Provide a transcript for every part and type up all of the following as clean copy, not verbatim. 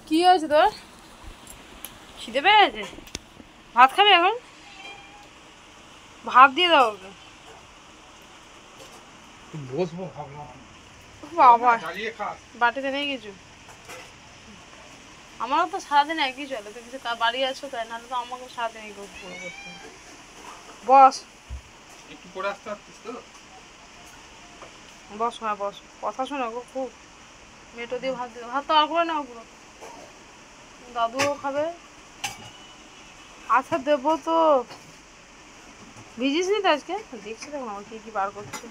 কি হয়েছে তোর? খিদে পেয়েছে? ভাত খাবি এখন? ভাত দিয়ে দাও ওকে। বসবো ভাবলাম। বাবা বাটিতে নেই কিছু? আমারও তো সারাদিন একই চলে, তো কিছু বাড়ি আছো তাই, নাহলে তো আমাকে সারাদিন এই করতে হবে। বস একটু পরে আসতে পারতিস তো? বস, হ্যাঁ বস। কথা শোনো গো খুব। মেটো দিয়ে ভাত দিয়ে ভাত তো আর করে নাও পুরো। দাদুও খাবে। আচ্ছা দেবো তো। ভিজিস নি তো আজকে? দেখছি দেখুন আমার কি কি বার করছে।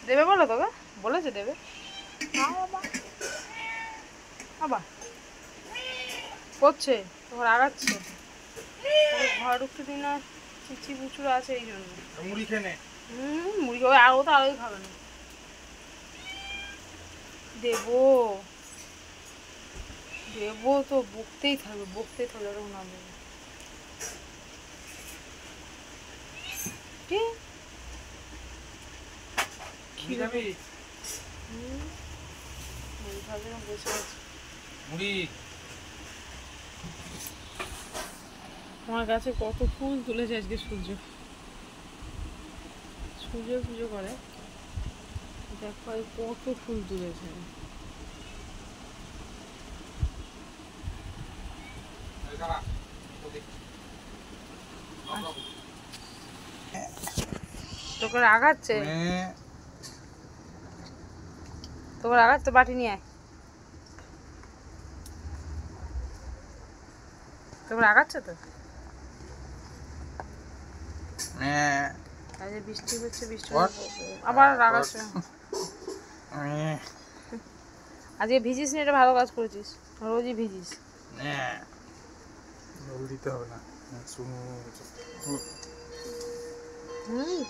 দেবে বলো তোকে? বলেছে দেবে। আবার করছে তোমার আগাচ্ছে। ঘর ঢুকতে দিন না, চিচি বুচুর আছে এই জন্য। মুড়ি খেয়ে নে। মুড়ি খাবে, আর ও তো আলোই খাবে না। দেবো দেবো তো, বকতেই থাকবে যতক্ষণ না দেবো। মুড়ি খাবি? মুড়ি খাবে না, বসে আছে। মুড়ি। আমার গাছে কত ফুল তুলেছে আজকে সূর্য পুজো করে। দেখো কত ফুল তুলেছে। তোকে রাগাচ্ছে? তোকে রাগাচ্ছে? বাটি নিয়ে আয়। তোকে রাগাচ্ছে তো? আজ বৃষ্টি হচ্ছে, আবার রাগাচ্ছে। আজকে ভিজিস নি, এটা ভালো কাজ করেছিস। রোজই ভিজিস। দিতে হবে না।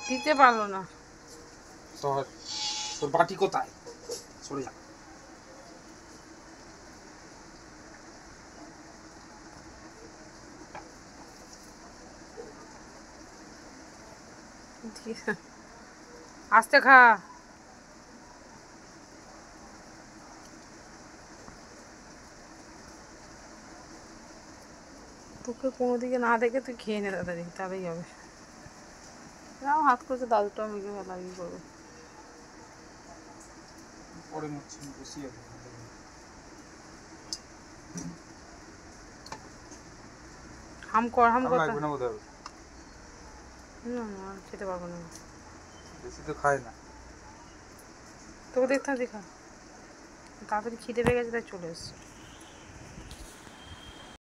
দিতে পারলো না। তোর বাটি কোথায়? সরে যা। আস্তে খা। তোকে কোনো দিকে না দেখে তুই খেয়ে নে তাড়াতাড়ি, তাহলেই হবে। নাও হাত করছে, দাদুটাও মেঘে ফেলা কি করবে। পরে মরছি বসিয়ে হাম কর না বোধহয়। না খেতে পারবো না। বেশি তো খায় না। তোকে দেখতে দেখা তাড়াতাড়ি খিদে পেয়ে গেছে, তাই চলে এসছে।